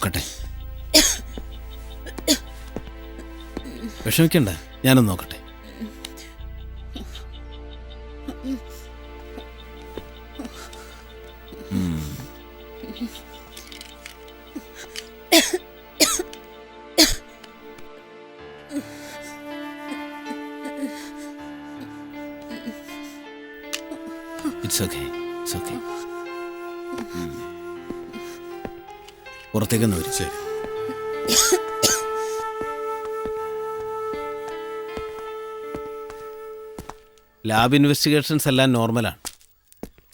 നോക്കട്ടെ. വിഷമിക്കണ്ട, ഞാനൊന്ന് നോക്കട്ടെ. It's okay, it's okay. പുറത്തേക്കൊന്ന് വരും. ശരി. ലാബ് ഇൻവെസ്റ്റിഗേഷൻസ് എല്ലാം നോർമലാണ്.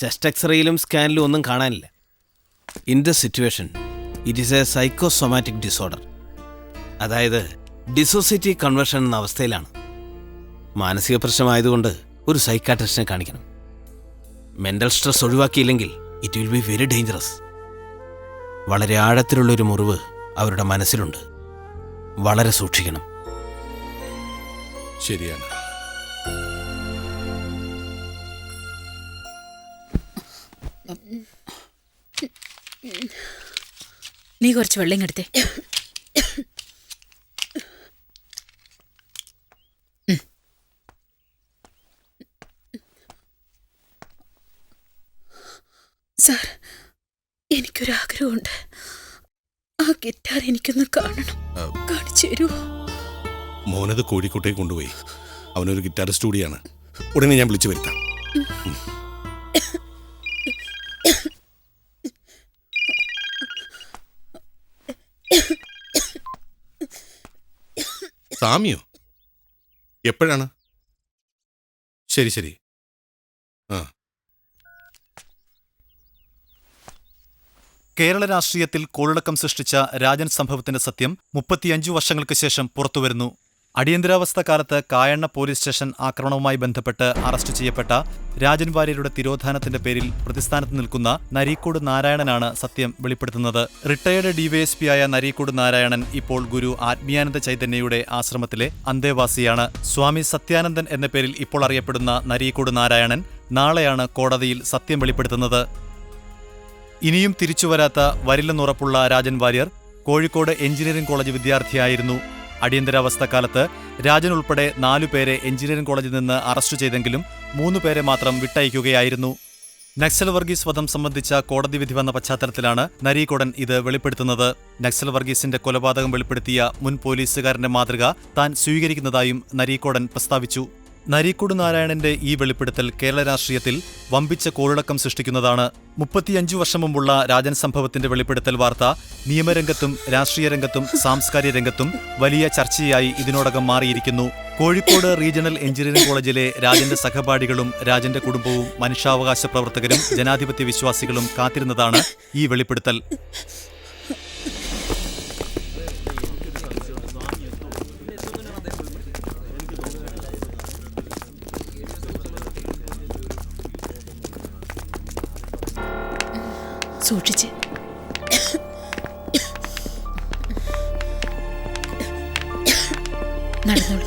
ചെസ്റ്റ് എക്സ്റേയിലും സ്കാനിലും ഒന്നും കാണാനില്ല. In the situation it is a psychosomatic disorder. അതായത് ഡിസോസിയേറ്റീവ് കൺവേർഷൻ എന്ന അവസ്ഥയിലാണ്. മാനസിക പ്രശ്നമായതുകൊണ്ട് ഒരു സൈക്കാട്രിസ്റ്റിനെ കാണിക്കണം. മെൻ്റൽ സ്ട്രെസ് ഒഴിവാക്കിയില്ലെങ്കിൽ it will be very dangerous. വളരെ ആഴത്തിലുള്ളൊരു മുറിവ് അവരുടെ മനസ്സിലുണ്ട്. വളരെ സൂക്ഷിക്കണം. ശരിയാണ്. നീ കുറച്ച് വെള്ളം എടുത്തേ. സാർ, എനിക്കൊരാഗ്രഹമുണ്ട്. ആ ഗിറ്റാർ എനിക്കൊന്ന് കാണണം. കാണിച്ചു തരുമോ? മോനത് കോഴിക്കോട്ടേക്ക് കൊണ്ടുപോയി. അവനൊരു ഗിറ്റാറിസ്റ്റ് കൂടിയാണ്. ഉടനെ ഞാൻ വിളിച്ചു വരുത്താം. സാമിയോ? എപ്പോഴാണ്? ശരി ശരി. ആ, കേരള രാഷ്ട്രീയത്തിൽ കോളിളക്കം സൃഷ്ടിച്ച രാജൻ സംഭവത്തിന്റെ സത്യം 35 വർഷങ്ങൾക്ക് ശേഷം പുറത്തുവരുന്നു. അടിയന്തരാവസ്ഥ കാലത്ത് കായണ്ണ പോലീസ് സ്റ്റേഷൻ ആക്രമണവുമായി ബന്ധപ്പെട്ട് അറസ്റ്റ് ചെയ്യപ്പെട്ട രാജൻ വാര്യരുടെ തിരോധാനത്തിന്റെ പേരിൽ പ്രതിസ്ഥാനത്ത് നിൽക്കുന്ന നരീക്കോട് നാരായണനാണ് സത്യം വെളിപ്പെടുത്തുന്നത്. റിട്ടയേർഡ് ഡിവൈഎസ്പിയായ നരീക്കോട് നാരായണൻ ഇപ്പോൾ ഗുരു ആത്മീയാനന്ദ ചൈതന്യയുടെ ആശ്രമത്തിലെ അന്തേവാസിയാണ്. സ്വാമി സത്യാനന്ദൻ എന്ന പേരിൽ ഇപ്പോൾ അറിയപ്പെടുന്ന നരീക്കോട് നാരായണൻ നാളെയാണ് കോടതിയിൽ സത്യം വെളിപ്പെടുത്തുന്നത്. ഇനിയും തിരിച്ചുവരാത്ത വരില്ലെന്നുറപ്പുള്ള രാജൻ വാര്യർ കോഴിക്കോട് എഞ്ചിനീയറിംഗ് കോളേജ് വിദ്യാർത്ഥിയായിരുന്നു. അടിയന്തരാവസ്ഥ കാലത്ത് രാജൻ ഉൾപ്പെടെ 4 പേരെ എഞ്ചിനീയറിംഗ് കോളേജിൽ നിന്ന് അറസ്റ്റ് ചെയ്തെങ്കിലും 3 പേരെ മാത്രം വിട്ടയക്കുകയായിരുന്നു. നക്സൽ വർഗീസ് വധം സംബന്ധിച്ച കോടതി വിധി വന്ന പശ്ചാത്തലത്തിലാണ് നരീക്കോടൻ ഇത് വെളിപ്പെടുത്തുന്നത്. നക്സൽ വർഗീസിന്റെ കൊലപാതകം വെളിപ്പെടുത്തിയ മുൻ പോലീസുകാരന്റെ മാതൃക താൻ സ്വീകരിക്കുന്നതായും നരീക്കോടൻ പ്രസ്താവിച്ചു. നരീക്കോട് നാരായണന്റെ ഈ വെളിപ്പെടുത്തൽ കേരള രാഷ്ട്രീയത്തിൽ വമ്പിച്ച കോളിളക്കം സൃഷ്ടിക്കുന്നതാണ്. 35 വർഷം മുമ്പുള്ള രാജൻ സംഭവത്തിന്റെ വെളിപ്പെടുത്തൽ വാർത്ത നിയമരംഗത്തും രാഷ്ട്രീയ രംഗത്തും സാംസ്കാരിക രംഗത്തും വലിയ ചർച്ചയായി ഇതിനോടകം മാറിയിരിക്കുന്നു. കോഴിക്കോട് റീജിയണൽ എഞ്ചിനീയറിംഗ് കോളേജിലെ രാജന്റെ സഹപാഠികളും രാജന്റെ കുടുംബവും മനുഷ്യാവകാശ പ്രവർത്തകരും ജനാധിപത്യ വിശ്വാസികളും കാത്തിരുന്നതാണ് ഈ വെളിപ്പെടുത്തൽ. സൂക്ഷിച്ച്. നടന്നോളൂ.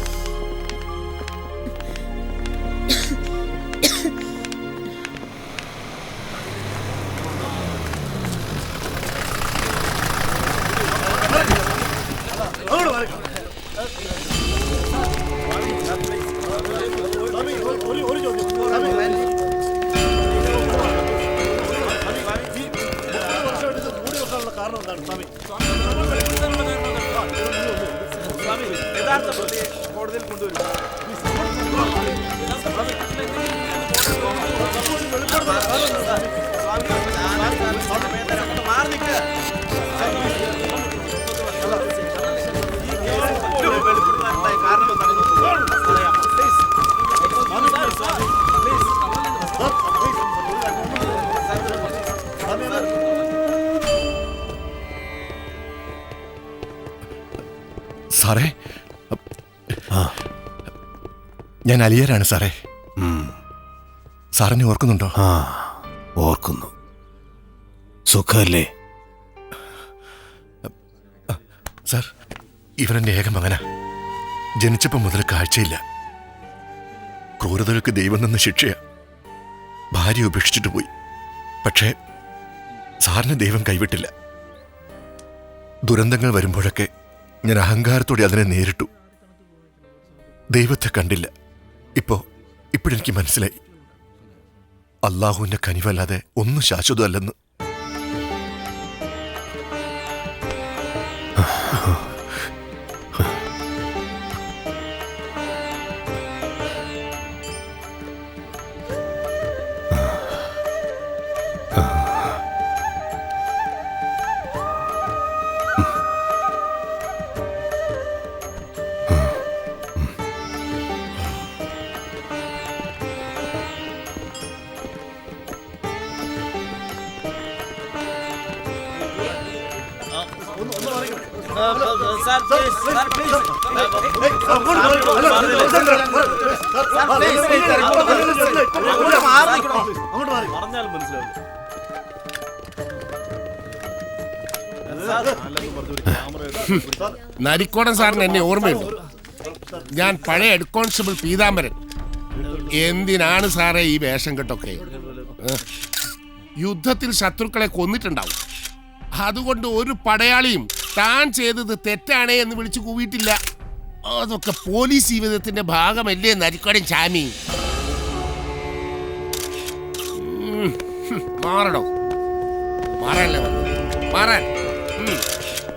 സാറേ, ഞാൻ അലിയരാണ് സാറേ. സാറിനെ ഓർക്കുന്നുണ്ടോ? ആ, ഓർക്കുന്നു. സുഖമല്ലേ? സാർ, ഇവരെന്റെ ഏക മകനാ. ജനിച്ചപ്പോൾ മുതൽ കാഴ്ചയില്ല. ക്രൂരതകൾക്ക് ദൈവം തന്ന ശിക്ഷയാ. ഭാര്യ ഉപേക്ഷിച്ചിട്ട് പോയി. പക്ഷേ സാറിന് ദൈവം കൈവിട്ടില്ല. ദുരന്തങ്ങൾ വരുമ്പോഴൊക്കെ ഞാൻ അഹങ്കാരത്തോടെ അതിനെ നേരിട്ടു. ദൈവത്തെ കണ്ടില്ല. ഇപ്പോഴെനിക്ക് മനസ്സിലായി, അള്ളാഹുവിന്റെ കനിവല്ലാതെ ഒന്നും ശാശ്വതമല്ലെന്ന്. നരിക്കോടൻ സാറിന് എന്നെ ഓർമ്മയുണ്ട്. ഞാൻ പഴയ ഹെഡ് കോൺസ്റ്റബിൾ പീതാംബരൻ. എന്തിനാണ് സാറേ ഈ വേഷം കെട്ടൊക്കെ? യുദ്ധത്തിൽ ശത്രുക്കളെ കൊന്നിട്ടുണ്ടാവും. അതുകൊണ്ട് ഒരു പടയാളിയും താൻ ചെയ്തത് തെറ്റാണേ എന്ന് വിളിച്ചു കൂവിയിട്ടില്ല. അതൊക്കെ പോലീസ് ജീവിതത്തിന്റെ ഭാഗമല്ലേ നരിക്കോടൻ ചാമി. മാറണോ? മാറാനല്ലേ വന്നത്? മാറാൻ